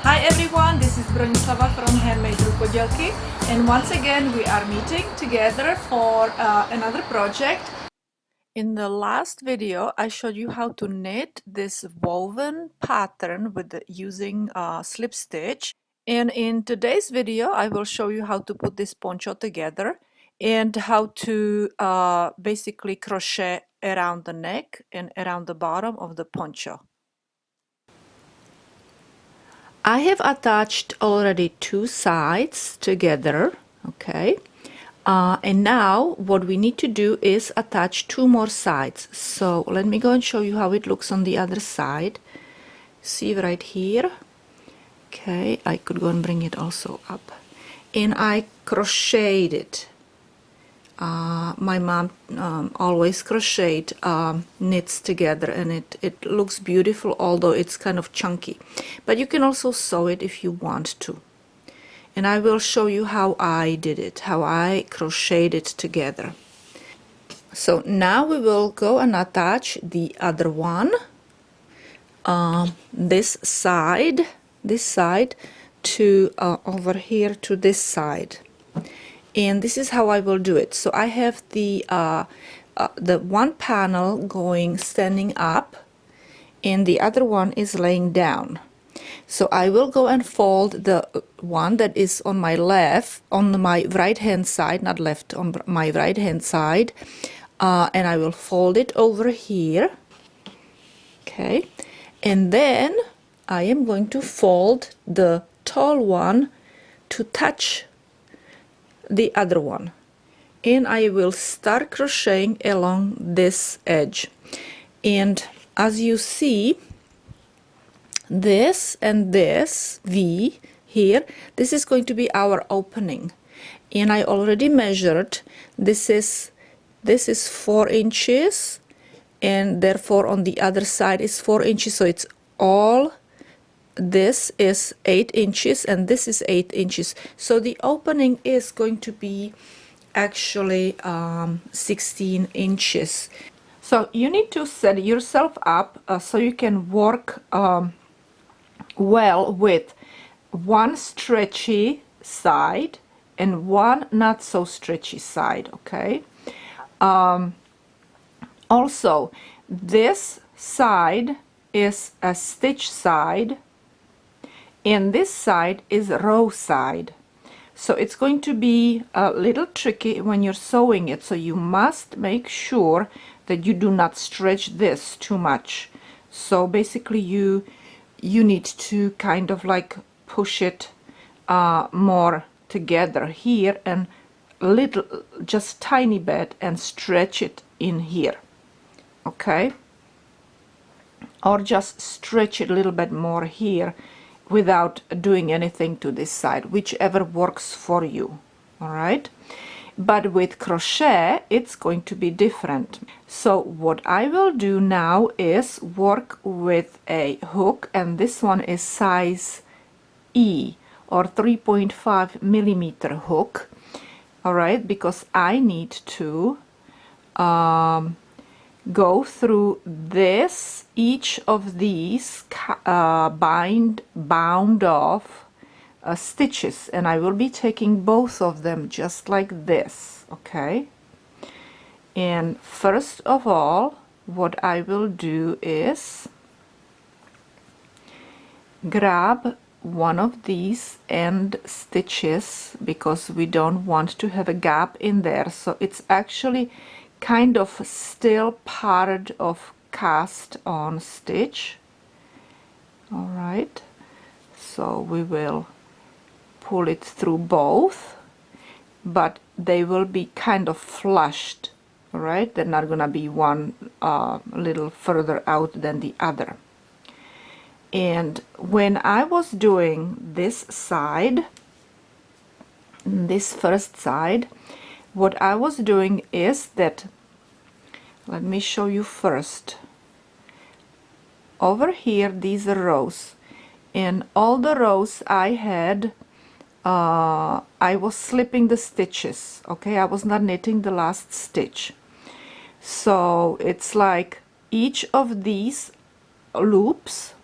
Hi everyone, this is Bronislava from HandMadeRukodelky, and once again we are meeting together for another project. In the last video I showed you how to knit this woven pattern with using slip stitch, and in today's video I will show you how to put this poncho together and how to basically crochet around the neck and around the bottom of the poncho. I have attached already two sides together, okay, and now what we need to do is attach two more sides. So let me go and show you how it looks on the other side. See right here, okay, I could go and bring it also up, and I crocheted it. My mom always crocheted knits together, and it looks beautiful, although it's kind of chunky, but you can also sew it if you want to, and I will show you how I did it, how I crocheted it together. So now we will go and attach the other one, this side to over here to this side. And this is how I will do it. So I have the one panel standing up, and the other one is laying down. So I will go and fold the one that is on my right hand side, not left, on my right hand side, and I will fold it over here, okay, and then I am going to fold the tall one to touch the other one, and I will start crocheting along this edge. And as you see, this and this V here, this is going to be our opening, and I already measured. This is 4 inches, and therefore on the other side is 4 inches, so it's all, this is 8 inches and this is 8 inches, so the opening is going to be actually 16 inches. So you need to set yourself up so you can work well with one stretchy side and one not so stretchy side, okay? Also, this side is a stitch side, and this side is row side, so it's going to be a little tricky when you're sewing it, so you must make sure that you do not stretch this too much. So basically you need to kind of like push it more together here and little, just tiny bit, and stretch it in here, okay, or just stretch it a little bit more here without doing anything to this side, whichever works for you. All right, but with crochet it's going to be different. So what I will do now is work with a hook, and this one is size E or 3.5 millimeter hook. All right, because I need to go through this, each of these bound off stitches, and I will be taking both of them just like this, okay? And first of all, what I will do is grab one of these end stitches, because we don't want to have a gap in there, so it's actually kind of still part of cast on stitch. All right, so we will pull it through both, but they will be kind of flushed. All right, they're not gonna be one little further out than the other. And when I was doing this side, this first side, what I was doing is that, let me show you first. Over here, these are rows, and all the rows I had, I was slipping the stitches, okay? I was not knitting the last stitch. So it's like each of these loops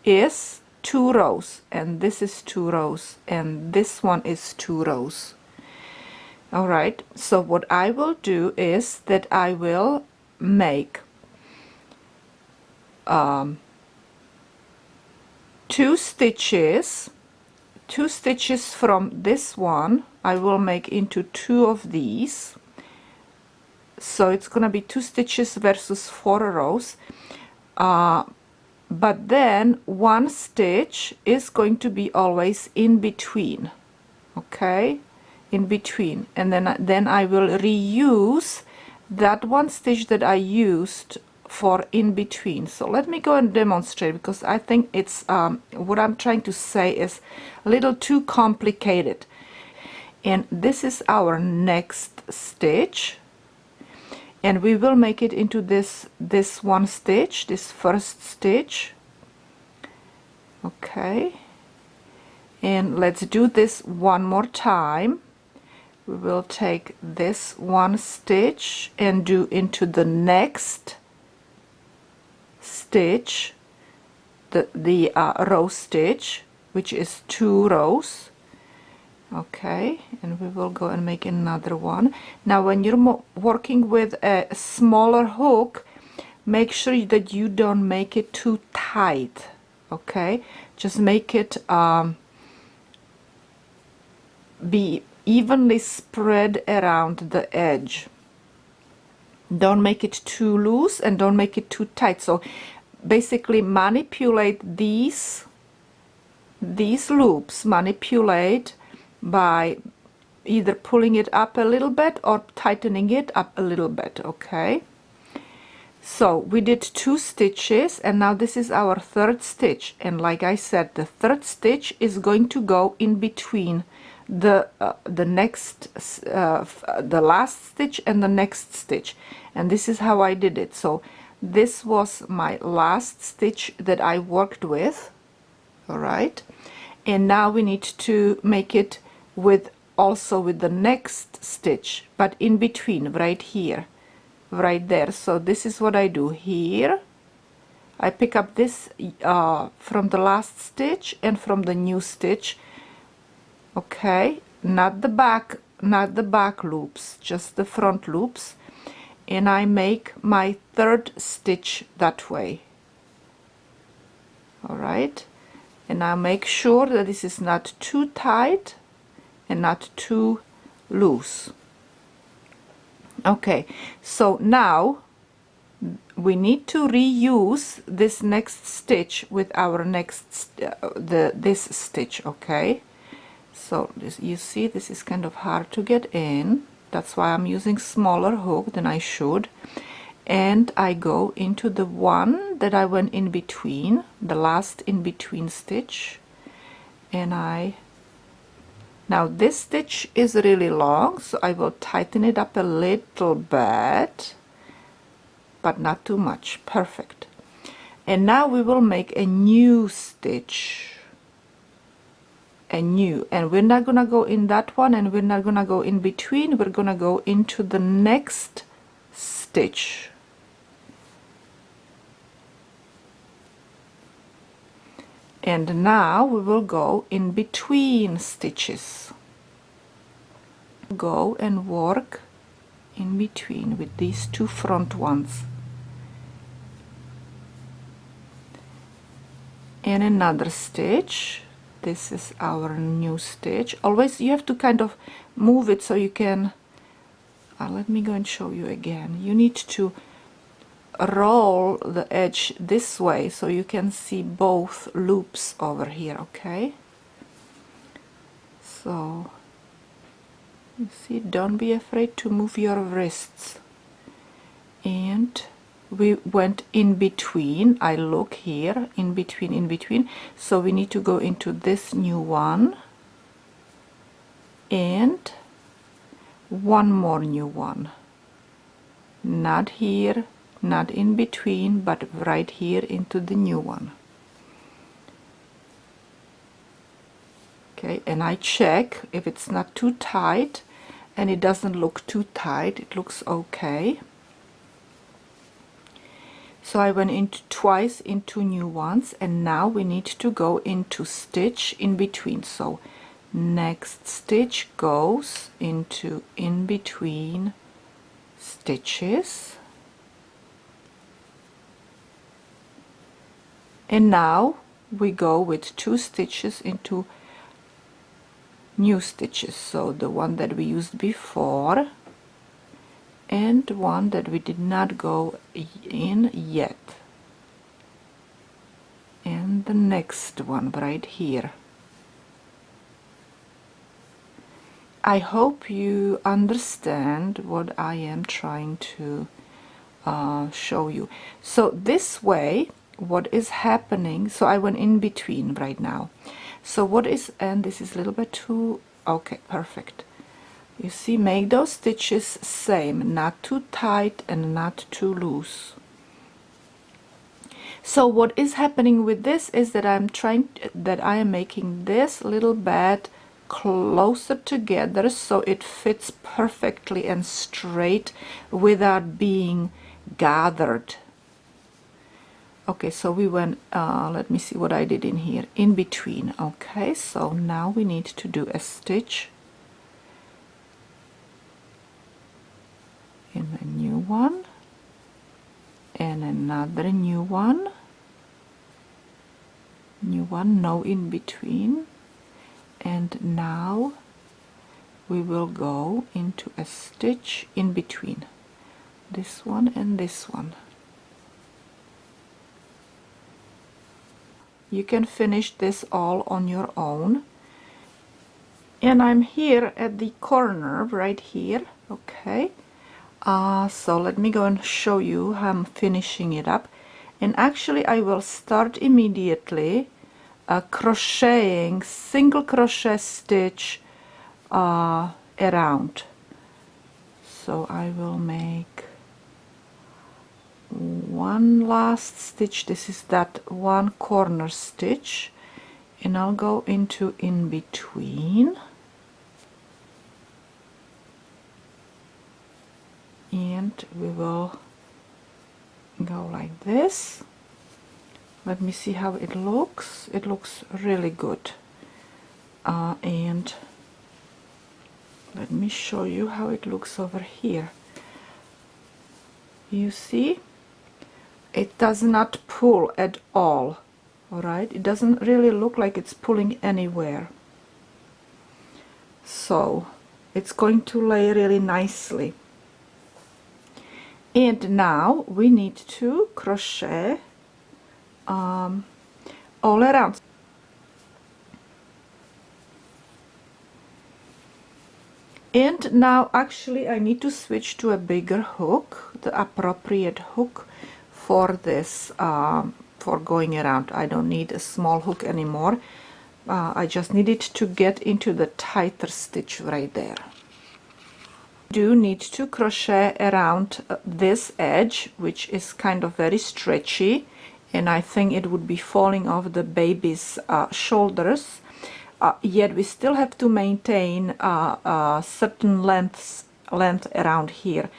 is 2 rows, and this is 2 rows, and this one is 2 rows. All right, so what I will do is that I will make 2 stitches from this one. I will make into 2 of these, so it's gonna be 2 stitches versus 4 rows, but then 1 stitch is going to be always in between, okay, in between, and then I will reuse that 1 stitch that I used for in between. So let me go and demonstrate, because I think it's what I'm trying to say is a little too complicated. And this is our next stitch, and we will make it into this 1 stitch, this first stitch. Okay, and let's do this one more time. We will take this 1 stitch and do into the next stitch the row stitch, which is 2 rows. Okay, and we will go and make another one. Now when you're working with a smaller hook, make sure that you don't make it too tight. Okay, just make it be evenly spread around the edge. Don't make it too loose and don't make it too tight. So basically manipulate these loops, manipulate by either pulling it up a little bit or tightening it up a little bit. Okay, so we did 2 stitches, and now this is our 3rd stitch, and like I said, the 3rd stitch is going to go in between the last stitch and the next stitch, and this is how I did it. So this was my last stitch that I worked with. All right, and now we need to make it with also with the next stitch, but in between, right here, right there. So this is what I do here. I pick up this from the last stitch and from the new stitch. Okay, not the back loops, just the front loops, and I make my 3rd stitch that way. All right, and I make sure that this is not too tight and not too loose. Okay, so now we need to reuse this next stitch with our next this stitch. Okay, so this, you see, this is kind of hard to get in. That's why I'm using smaller hook than I should. And I go into the one that I went in between, the last in between stitch, and now this stitch is really long, so I will tighten it up a little bit, but not too much. Perfect. And now we will make a new stitch, and we're not gonna go in that one, and we're not gonna go in between. We're gonna go into the next stitch. And now we will go in between stitches. Go and work in between with these 2 front ones. And another stitch. This is our new stitch. Always you have to kind of move it so you can let me go and show you again. You need to roll the edge this way so you can see both loops over here. Okay, so you see, don't be afraid to move your wrists. And we went in between. I look here, in between, so we need to go into this new one and one more new one, not here, not in between, but right here into the new one. Okay, and I check if it's not too tight, and it doesn't look too tight, it looks okay. So I went into twice into new ones, and now we need to go into stitch in between. So next stitch goes into in between stitches, and now we go with 2 stitches into new stitches. So the one that we used before and one that we did not go in yet, and the next one right here. I hope you understand what I am trying to show you. So this way, what is happening, so I went in between right now. So what is, and this is a little bit too, okay, perfect. You see, make those stitches same, not too tight and not too loose. So what is happening with this is that I am making this little bed closer together so it fits perfectly and straight without being gathered. Okay, so we went, let me see what I did in here, in between. Okay, so now we need to do a stitch in a new one and another new one, no in between, and now we will go into a stitch in between this one and this one. You can finish this all on your own, and I'm here at the corner right here. Okay, so let me go and show you how I'm finishing it up. And actually I will start immediately crocheting single crochet stitch around. So I will make one last stitch. This is that one corner stitch, and I'll go into in between, and we will go like this. Let me see how it looks. It looks really good, and let me show you how it looks over here. You see, it does not pull at all. All right, it doesn't really look like it's pulling anywhere, so it's going to lay really nicely. And now we need to crochet all around. And now actually I need to switch to a bigger hook, the appropriate hook for this, for going around. I don't need a small hook anymore. I just need it to get into the tighter stitch right there. You do need to crochet around this edge, which is kind of very stretchy, and I think it would be falling off the baby's shoulders. Yet we still have to maintain certain length around here.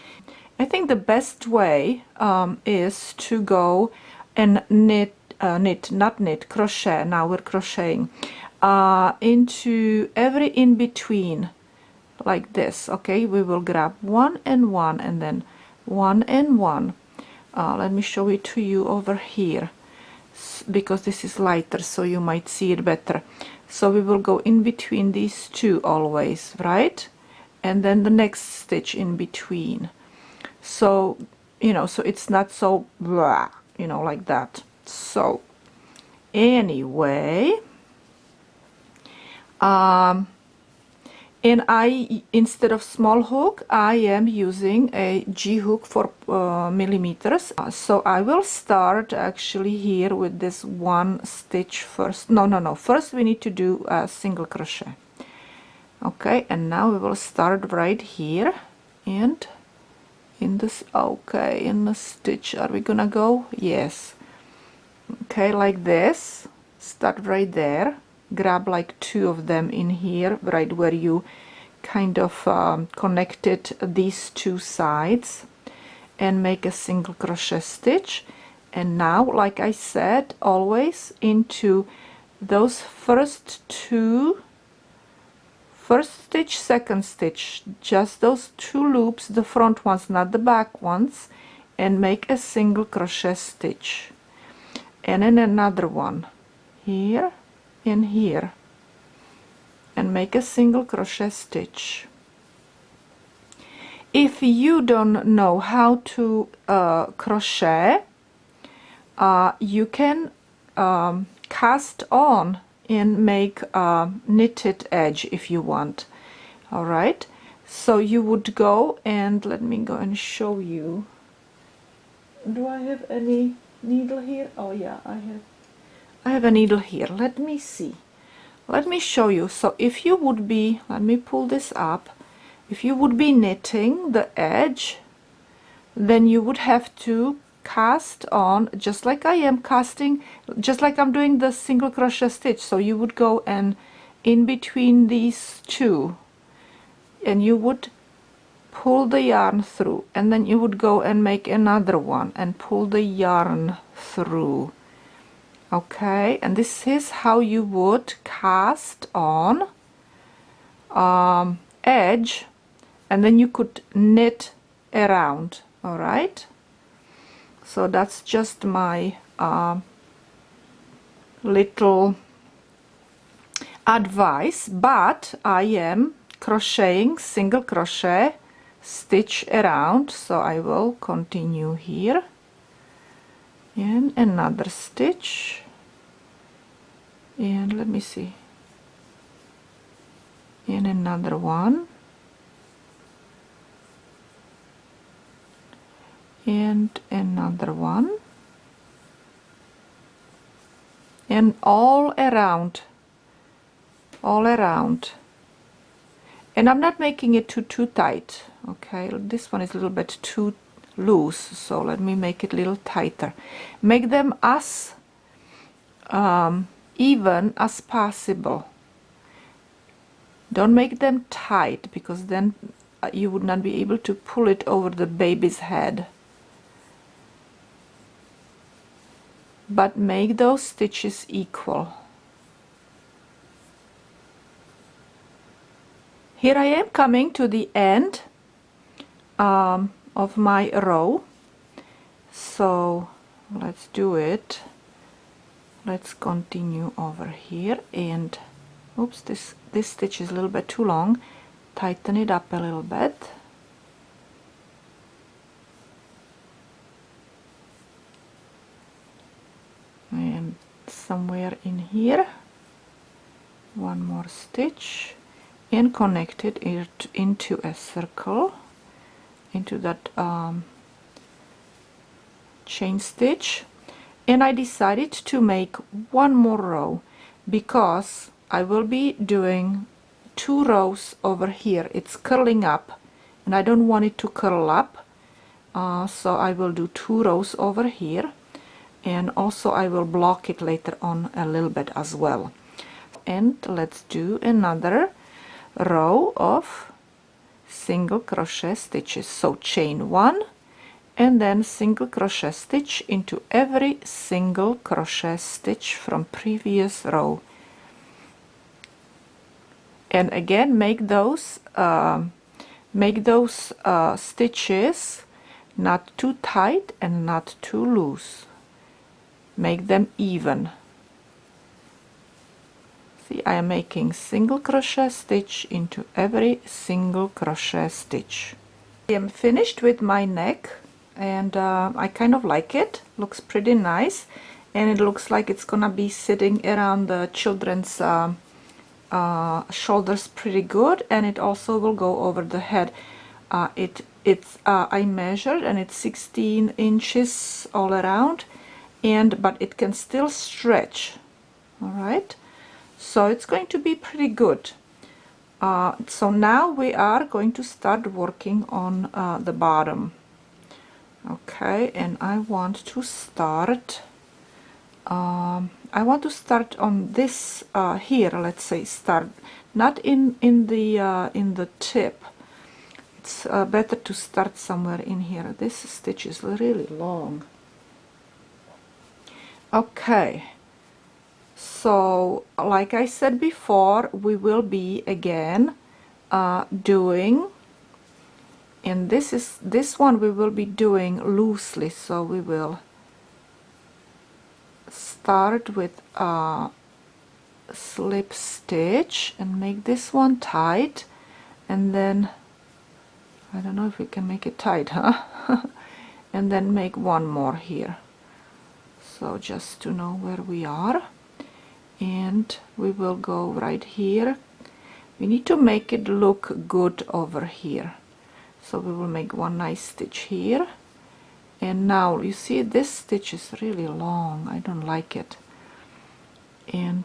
I think the best way is to go and crochet. Now we're crocheting into every in between, like this. Okay, we will grab one and one, and then one and one. Let me show it to you over here, because this is lighter, so you might see it better. So we will go in between these two always, right? And then the next stitch in between. So, you know, so it's not so blah, you know, like that. So anyway, and I, instead of small hook, I am using a G hook for millimeters. So I will start actually here with this one stitch first. No, first we need to do a single crochet. Okay, and now we will start right here, and in this, okay, in the stitch, are we gonna go? Yes. Okay, like this, start right there. Grab like two of them in here, right where you kind of connected these two sides, and make a single crochet stitch. And now, like I said, always into those first stitch, second stitch, just those 2 loops, the front ones, not the back ones, and make a single crochet stitch. And then another one here and here, and make a single crochet stitch. If you don't know how to crochet, you can cast on and make a knitted edge if you want. All right, so you would go, and let me go and show you. Do I have any needle here? Oh yeah, I have a needle here. Let me see, let me show you. So if you would be, let me pull this up, if you would be knitting the edge, then you would have to cast on, just like I am casting, just like I'm doing the single crochet stitch. So you would go and in between these 2, and you would pull the yarn through, and then you would go and make another one and pull the yarn through. Okay, and this is how you would cast on edge, and then you could knit around. All right, so that's just my little advice, but I am crocheting single crochet stitch around, so I will continue here and another stitch, and let me see, and another one, and another one, and all around, and I'm not making it too tight. Okay, this one is a little bit too loose, so let me make it a little tighter. Make them as even as possible. Don't make them tight, because then you would not be able to pull it over the baby's head. But make those stitches equal. Here I am coming to the end of my row, so let's do it. Let's continue over here, and oops, this stitch is a little bit too long. Tighten it up a little bit. And somewhere in here, one more stitch, and connect it into a circle, into that chain stitch. And I decided to make one more row, because I will be doing 2 rows over here. It's curling up, and I don't want it to curl up, so I will do 2 rows over here, and also I will block it later on a little bit as well. And let's do another row of single crochet stitches. So chain 1, and then single crochet stitch into every single crochet stitch from previous row. And again, make those stitches not too tight and not too loose. Make them even. See, I am making single crochet stitch into every single crochet stitch. I am finished with my neck, and I kind of like it. Looks pretty nice, and it looks like it's gonna be sitting around the children's shoulders pretty good, and it also will go over the head. I measured, and it's 16 inches all around, but it can still stretch. All right, so it's going to be pretty good. So now we are going to start working on the bottom. Okay, and I want to start on this here. Let's say start not in the tip. It's better to start somewhere in here. This stitch is really long. Okay, so like I said before, we will be again doing, and this one we will be doing loosely, so we will start with a slip stitch and make this one tight, and then I don't know if we can make it tight, huh? And then make one more here, so just to know where we are. And we will go right here. We need to make it look good over here, so we will make one nice stitch here. And now you see this stitch is really long, I don't like it, and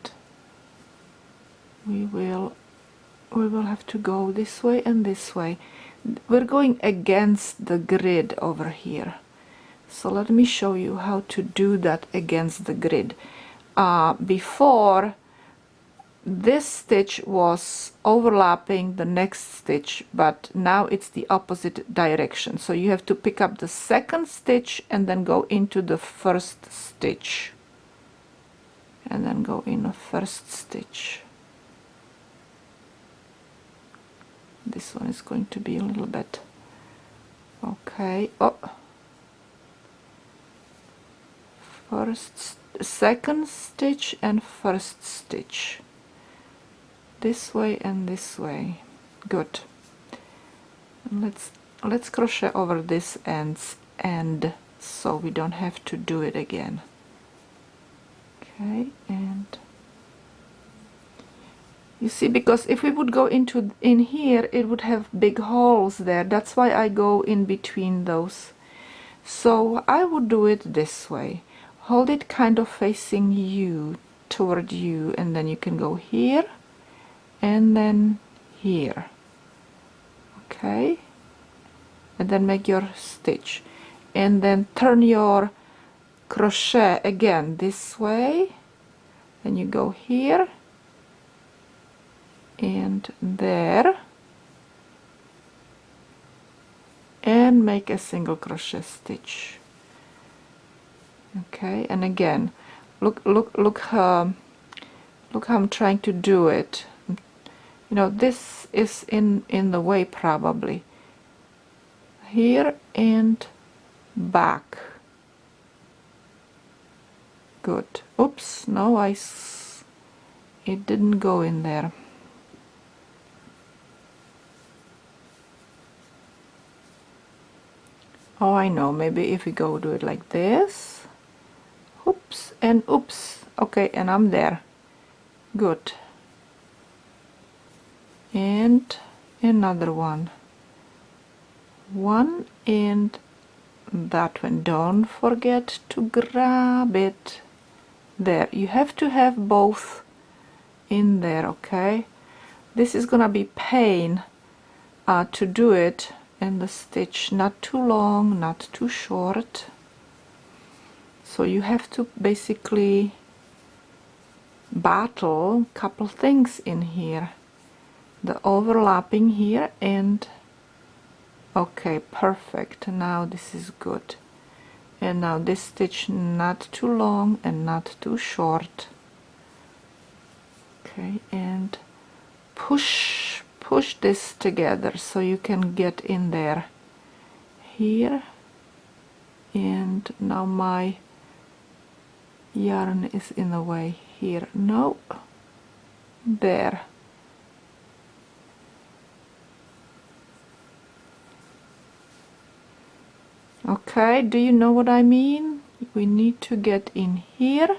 we will have to go this way and this way. We're going against the grid over here, so let me show you how to do that against the grid. Before, this stitch was overlapping the next stitch, but now it's the opposite direction, so you have to pick up the second stitch and then go into the first stitch, and then go in the first stitch. This one is going to be a little bit okay. Oh, second stitch and first stitch, this way and this way. Good. And let's crochet over this end so we don't have to do it again. Okay, and you see, because if we would go in here, it would have big holes there. That's why I go in between those. So I would do it this way. Hold it kind of facing you, toward you, and then you can go here and then here. Okay, and then make your stitch, and then turn your crochet again this way, and you go here and there, and make a single crochet stitch. Okay, and again, look how I'm trying to do it. You know, this is in the way probably. Here and back. Good. Oops, no, it didn't go in there. Oh, I know, maybe if we go do it like this. Oops and oops. Okay, and I'm there. Good. And another one. One and that one. Don't forget to grab it. There. You have to have both in there, okay? This is gonna be pain to do it, and the stitch not too long, not too short. So you have to basically battle a couple things in here. The overlapping here, and okay, perfect. Now this is good. And now this stitch not too long and not too short. Okay, and push this together so you can get in there here. And now my yarn is in the way here. No, there. Okay, do you know what I mean? We need to get in here.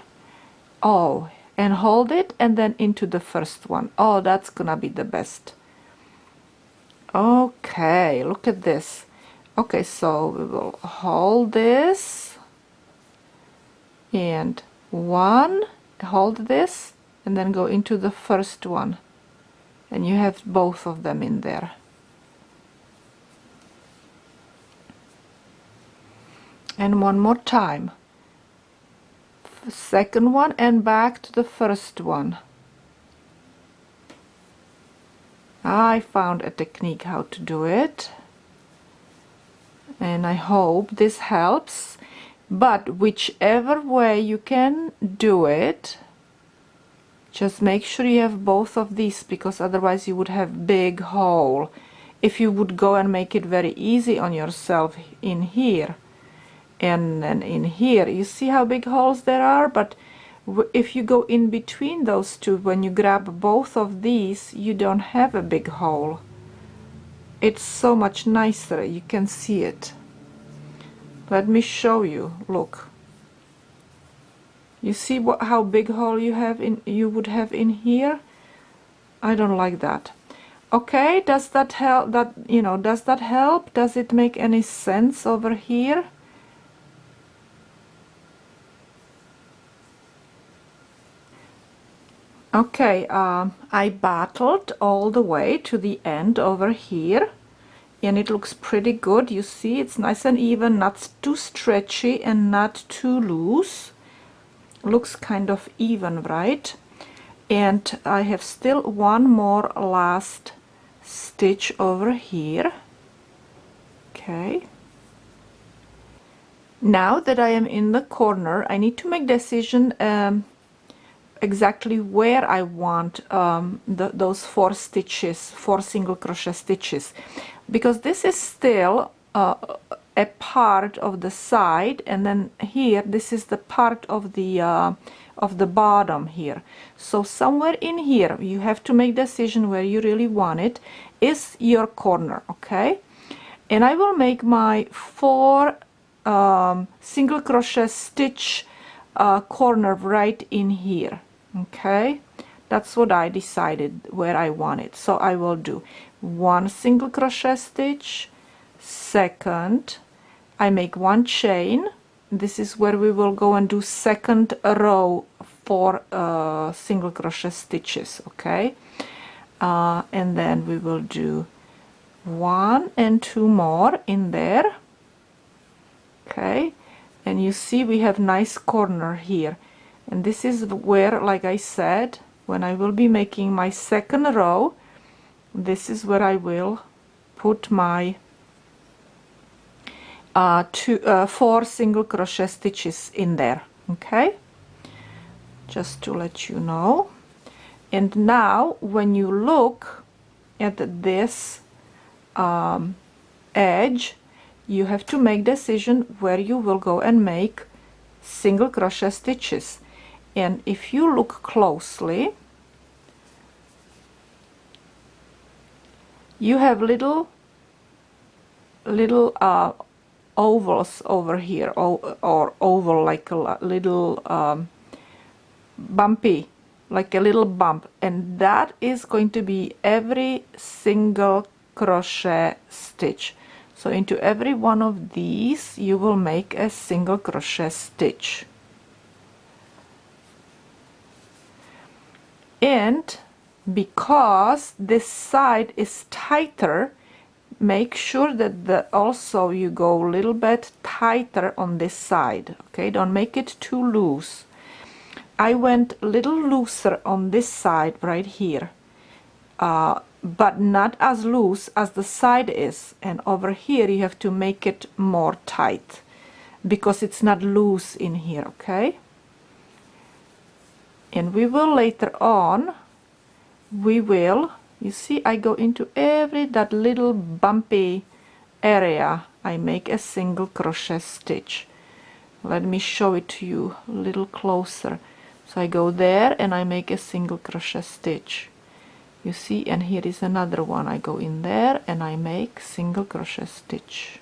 Oh, and hold it, and then into the first one. Oh, that's gonna be the best. Okay, look at this. Okay, so we will hold this, and one, hold this, and then go into the first one, and you have both of them in there. And one more time. Second one and back to the first one. I found a technique how to do it, and I hope this helps. But whichever way you can do it, just make sure you have both of these, because otherwise you would have big hole. If you would go and make it very easy on yourself in here and then in here, you see how big holes there are? But if you go in between those two, when you grab both of these, you don't have a big hole. It's so much nicer, you can see it. Let me show you. Look, you see how big hole you would have in here? I don't like that. Okay, does that help? Does that help? Does it make any sense over here? Okay, I battled all the way to the end over here, and it looks pretty good. You see, it's nice and even, not too stretchy and not too loose. Looks kind of even, right? And I have still one more last stitch over here. Okay. Now that I am in the corner, I need to make decision exactly where I want those 4 stitches, 4 single crochet stitches, because this is still a part of the side, and then here this is the part of the bottom here. So somewhere in here you have to make decision where you really want it is your corner. Okay, and I will make my 4 single crochet stitch corner right in here. Okay, that's what I decided where I want it. So I will do 1 single crochet stitch, second I make 1 chain. This is where we will go and do second row 4 single crochet stitches. Okay, and then we will do 1 and 2 more in there. Okay, and you see we have nice corner here, and this is where, like I said, when I will be making my second row, this is where I will put my 4 single crochet stitches in there. Okay, just to let you know. And now when you look at this edge, you have to make decision where you will go and make single crochet stitches. And if you look closely, you have little ovals over here, or oval, like a little bumpy, like a little bump, and that is going to be every single crochet stitch. So into every one of these you will make a single crochet stitch. And because this side is tighter, make sure that also you go a little bit tighter on this side. Okay, don't make it too loose. I went a little looser on this side right here, but not as loose as the side is, and over here you have to make it more tight because it's not loose in here. Okay, and we will later on, you see I go into that little bumpy area, I make a single crochet stitch. Let me show it to you a little closer. So I go there and I make a single crochet stitch. You see, and here is another one. I go in there and I make single crochet stitch.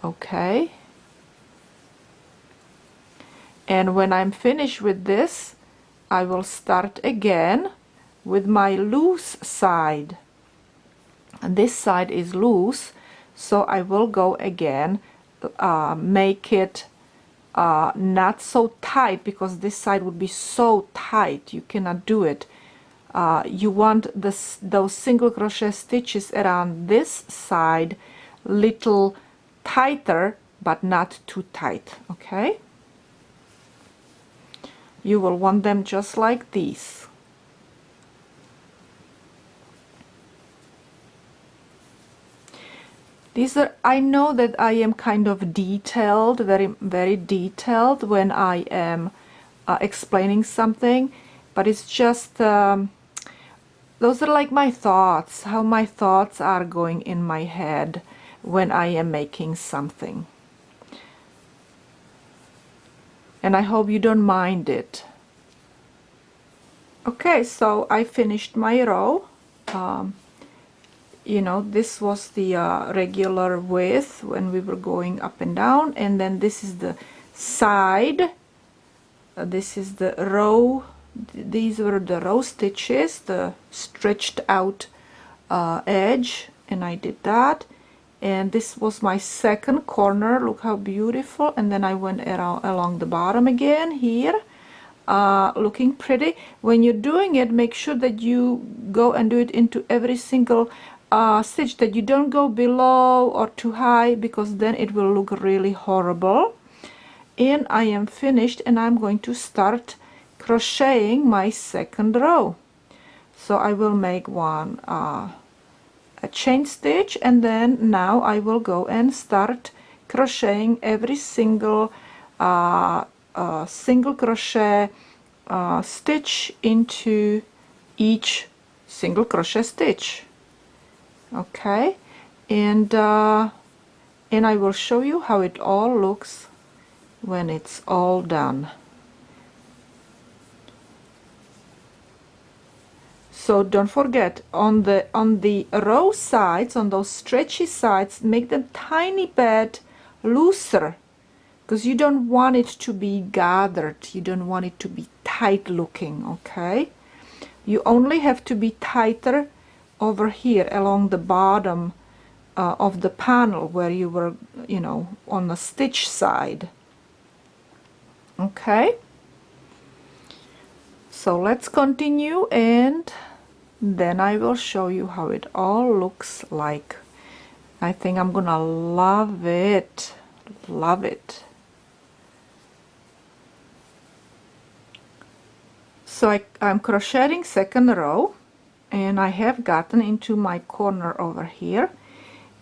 Okay, and when I'm finished with this, I will start again with my loose side, and this side is loose, so I will go again, make it not so tight, because this side would be so tight you cannot do it. You want those single crochet stitches around this side little tighter, but not too tight. Okay, you will want them just like these. These are, I know that I am kind of detailed, very detailed when I am explaining something, but it's just those are like my thoughts, how my thoughts are going in my head when I am making something. And I hope you don't mind it. Okay, so I finished my row. You know, this was the regular width when we were going up and down, and then this is the side. This is the row. These were the row stitches, the stretched out edge, and I did that. And this was my second corner. Look how beautiful. And then I went around along the bottom again here, looking pretty. When you're doing it, make sure that you go and do it into every single stitch, that you don't go below or too high, because then it will look really horrible. And I am finished, and I'm going to start crocheting my second row. So I will make one a chain stitch, and then now I will go and start crocheting every single single crochet stitch into each single crochet stitch. Okay, and I will show you how it all looks when it's all done. So don't forget, on the row sides, on those stretchy sides, make them tiny bit looser, because you don't want it to be gathered, you don't want it to be tight looking. Okay, you only have to be tighter over here along the bottom of the panel where you were, you know, on the stitch side. Okay, so let's continue, and then I will show you how it all looks like. I think I'm gonna love it, love it. So I'm crocheting second row, and I have gotten into my corner over here,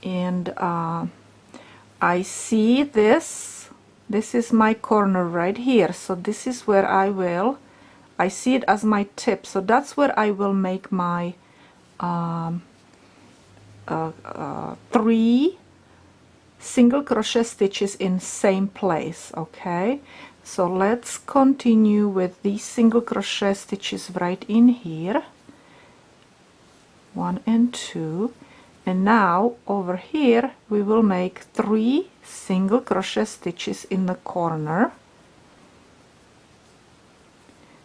and I see this is my corner right here. So this is where I see it as my tip, so that's where I will make my 3 single crochet stitches in same place. Okay, so let's continue with these single crochet stitches right in here, 1 and 2, and now over here we will make 3 single crochet stitches in the corner.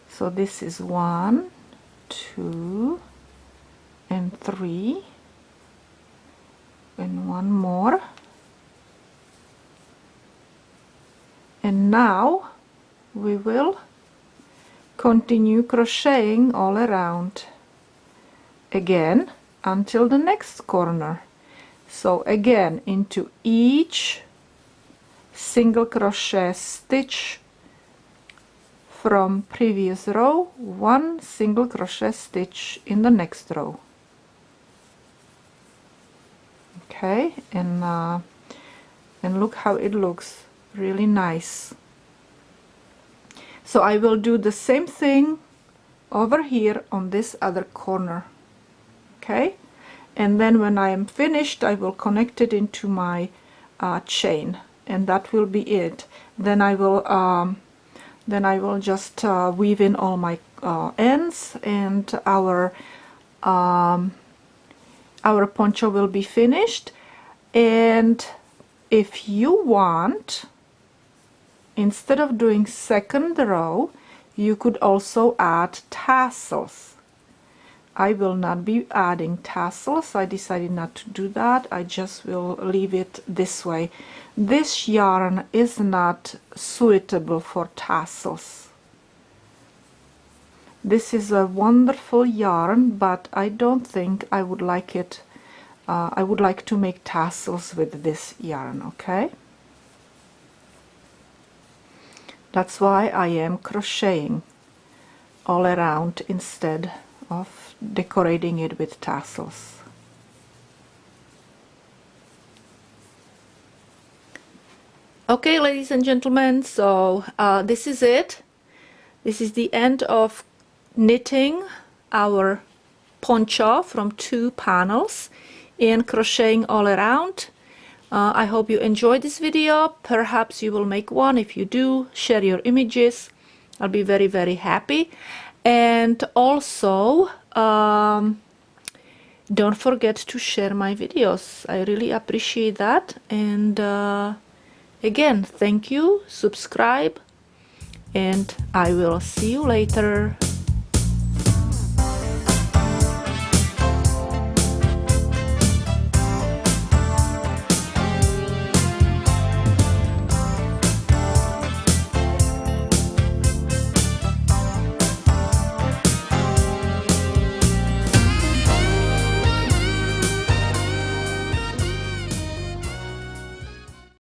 So this is 1, 2, and 3, and one more. And now we will continue crocheting all around again until the next corner. So again, into each single crochet stitch from previous row, 1 single crochet stitch in the next row. Okay, and look how it looks, really nice. So I will do the same thing over here on this other corner. Okay, and then when I am finished, I will connect it into my chain, and that will be it. Then I will just weave in all my ends, and our poncho will be finished. And if you want, instead of doing second row, you could also add tassels. I will not be adding tassels. I decided not to do that. I just will leave it this way. This yarn is not suitable for tassels. This is a wonderful yarn, but I don't think I would like it. I would like to make tassels with this yarn. Okay, that's why I am crocheting all around instead of decorating it with tassels. Okay, ladies and gentlemen, so this is it. This is the end of knitting our poncho from 2 panels and crocheting all around. I hope you enjoyed this video. Perhaps you will make one. If you do, share your images. I'll be very, very happy. And also, don't forget to share my videos. I really appreciate that. And again, thank you, subscribe, and I will see you later.